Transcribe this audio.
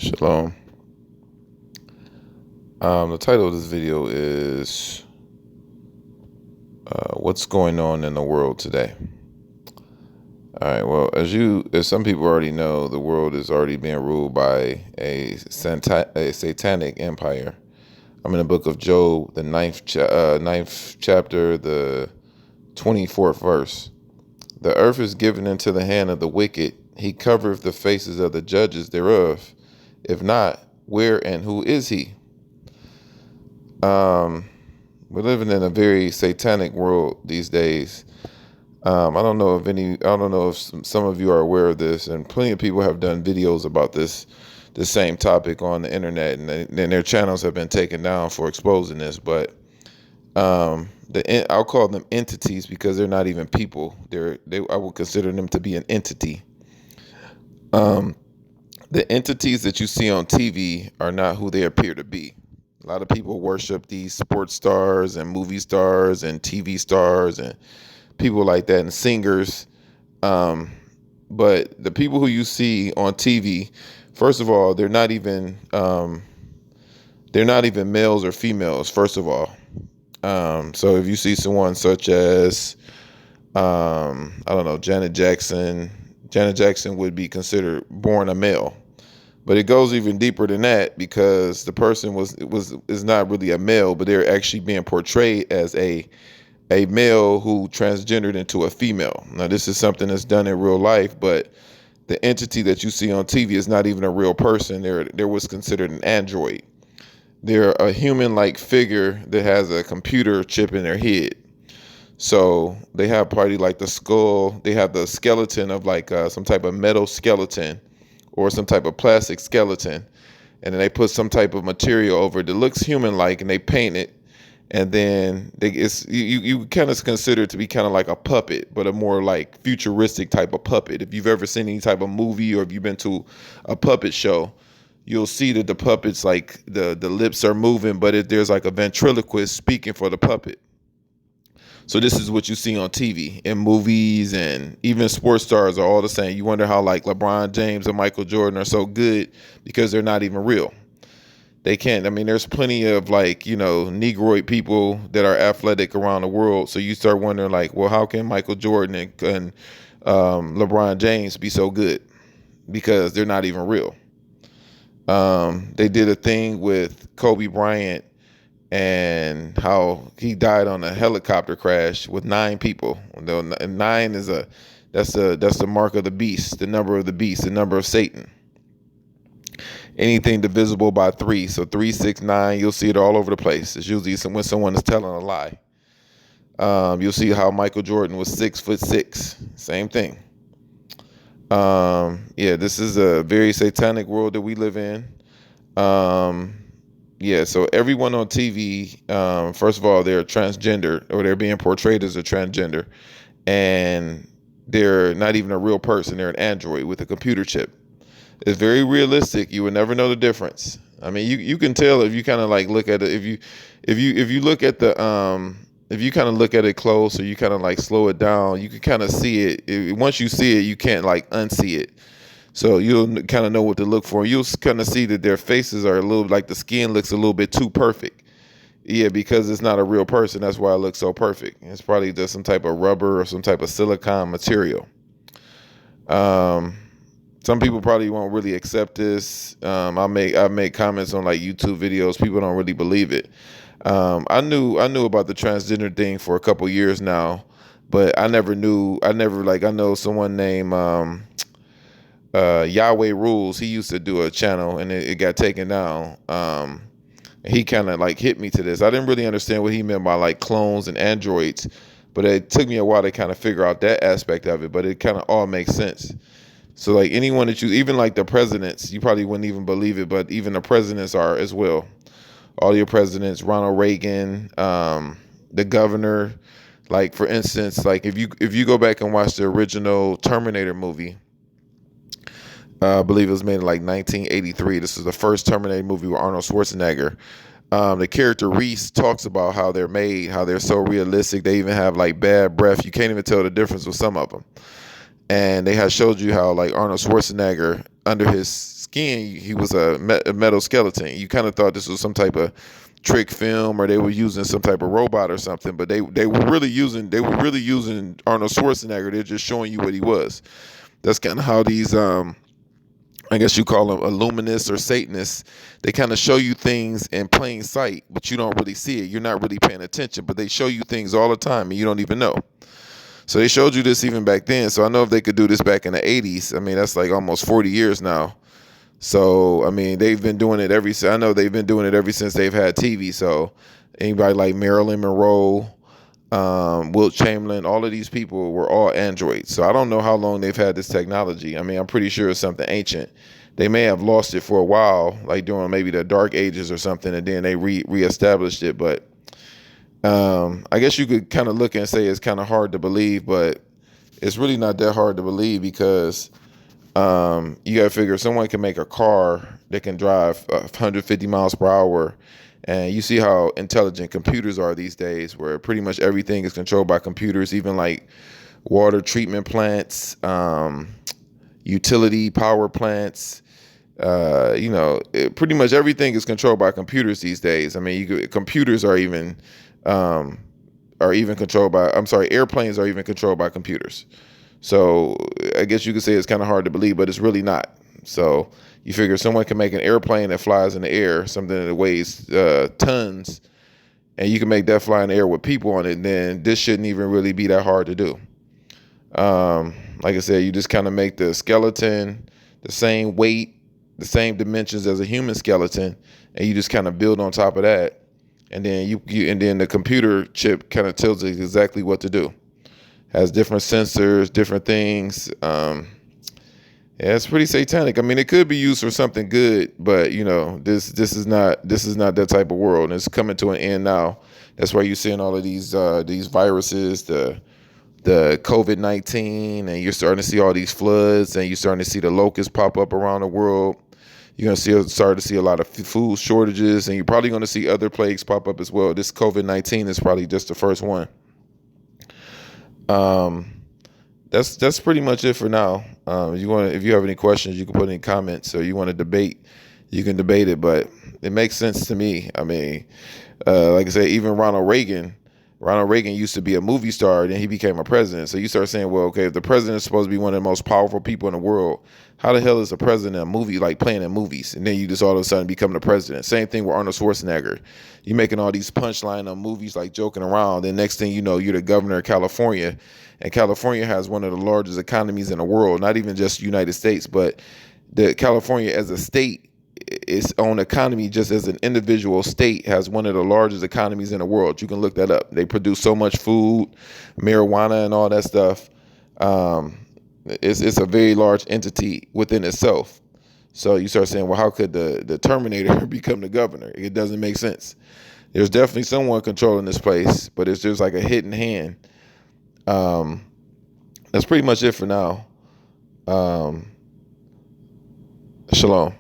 Shalom. The title of this video is "What's Going On in the World Today." All right. Well, as some people already know, the world is already being ruled by a satanic empire. I'm in the book of Job, the ninth chapter, the 24th verse. The earth is given into the hand of the wicked. He covereth the faces of the judges thereof. If not, where and who is he? We're living in a very satanic world these days. I don't know if some of you are aware of this, and plenty of people have done videos about the same topic on the internet, and their channels have been taken down for exposing this. But I'll call them entities because they're not even people. I would consider them to be an entity. The entities that you see on TV are not who they appear to be. A lot of people worship these sports stars and movie stars and TV stars and people like that and singers. But the people who you see on TV, first of all, they're not even males or females. First of all, so if you see someone such as I don't know, Janet Jackson would be considered born a male. But it goes even deeper than that because the person is not really a male, but they're actually being portrayed as a male who transgendered into a female. Now, this is something that's done in real life, but the entity that you see on TV is not even a real person. They're what's considered an android. They're a human-like figure that has a computer chip in their head. So they have probably like the skull. They have the skeleton of like some type of metal skeleton or some type of plastic skeleton, and then they put some type of material over it that looks human-like, and they paint it, and then you kind of consider it to be kind of like a puppet, but a more like futuristic type of puppet. If you've ever seen any type of movie or if you've been to a puppet show, you'll see that the puppets, like the lips are moving, but there's like a ventriloquist speaking for the puppet. So this is what you see on TV and movies, and even sports stars are all the same. You wonder how like LeBron James and Michael Jordan are so good because they're not even real. They can't. I mean, there's plenty of like, Negroid people that are athletic around the world. So you start wondering like, well, how can Michael Jordan and LeBron James be so good? Because they're not even real. They did a thing with Kobe Bryant and how he died on a helicopter crash with 9 people. And 9 is that's the mark of the beast, the number of the beast, the number of Satan. Anything divisible by 3, so 3, 6, 9, you'll see it all over the place. It's usually when someone is telling a lie. You'll see how Michael Jordan was 6'6", same thing. This is a very satanic world that we live in. So everyone on TV, first of all, they're transgender, or they're being portrayed as a transgender, and they're not even a real person. They're an android with a computer chip. It's very realistic. You would never know the difference. I mean, you can tell if you kind of like look at it. If you look at if you kind of look at it close, or you kind of like slow it down, you can kind of see it. Once you see it, you can't like unsee it. So you'll kind of know what to look for. You'll kind of see that their faces are a little, like the skin looks a little bit too perfect. Yeah, because it's not a real person. That's why it looks so perfect. It's probably just some type of rubber or some type of silicone material. Some people probably won't really accept this. I make comments on like YouTube videos. People don't really believe it. I knew about the transgender thing for a couple years now, but I know someone named Yahweh Rules. He used to do a channel and it got taken down. He kind of like hit me to this. I didn't really understand what he meant by like clones and androids, but it took me a while to kind of figure out that aspect of it, but it kind of all makes sense. So like anyone that even like the presidents, you probably wouldn't even believe it, but even the presidents are as well. All your presidents, Ronald Reagan, the governor, like for instance, like if you go back and watch the original Terminator movie, I believe it was made in like 1983. This is the first Terminator movie with Arnold Schwarzenegger. The character Reese talks about how they're made, how they're so realistic. They even have like bad breath. You can't even tell the difference with some of them. And they had showed you how like Arnold Schwarzenegger, under his skin, he was a metal skeleton. You kind of thought this was some type of trick film, or they were using some type of robot or something, but they were really using Arnold Schwarzenegger. They're just showing you what he was. That's kind of how these I guess you call them illuminists or Satanists. They kind of show you things in plain sight, but you don't really see it. You're not really paying attention, but they show you things all the time and you don't even know. So they showed you this even back then. So I know if they could do this back in the 80s, I mean, that's like almost 40 years now. So, I mean, they've been doing it I know they've been doing it ever since they've had TV. So anybody like Marilyn Monroe, Wilt Chamberlain, all of these people were all androids. So I don't know how long they've had this technology. I mean, I'm pretty sure it's something ancient. They may have lost it for a while, like during maybe the Dark Ages or something, and then they reestablished it. But I guess you could kind of look and say it's kind of hard to believe, but it's really not that hard to believe because you got to figure someone can make a car that can drive 150 miles per hour. And you see how intelligent computers are these days, where pretty much everything is controlled by computers, even like water treatment plants, utility power plants. Pretty much everything is controlled by computers these days. I mean, computers are even controlled by. I'm sorry, airplanes are even controlled by computers. So I guess you could say it's kind of hard to believe, but it's really not. So you figure someone can make an airplane that flies in the air, something that weighs tons, and you can make that fly in the air with people on it, then this shouldn't even really be that hard to do. Like I said, you just kind of make the skeleton the same weight, the same dimensions as a human skeleton, and you just kind of build on top of that. And then and then the computer chip kind of tells it exactly what to do. Has different sensors, different things. Yeah, it's pretty satanic. I mean, it could be used for something good, but this is not that type of world. And it's coming to an end now. That's why you're seeing all of these viruses, the COVID-19, and you're starting to see all these floods, and you're starting to see the locusts pop up around the world. You're going to start to see a lot of food shortages, and you're probably going to see other plagues pop up as well. This COVID-19 is probably just the first one. That's pretty much it for now. If you have any questions, you can put in comments, or you want to debate, you can debate it. But it makes sense to me. I mean, like I said, even Ronald Reagan used to be a movie star, then he became a president. So you start saying, well, okay, if the president is supposed to be one of the most powerful people in the world, how the hell is a president in a movie, like playing in movies, and then you just all of a sudden become the president? Same thing with Arnold Schwarzenegger. You making all these punchline on movies, like joking around, and next thing you know, you're the governor of California, and California has one of the largest economies in the world, not even just the United States, but California as a state, its own economy, just as an individual state, has one of the largest economies in the world. You can look that up. They produce so much food, marijuana, and all that stuff. It's a very large entity within itself. So you start saying, well, how could the Terminator become the governor? It doesn't make sense. There's definitely someone controlling this place, but it's just like a hidden hand. That's pretty much it for now. Shalom.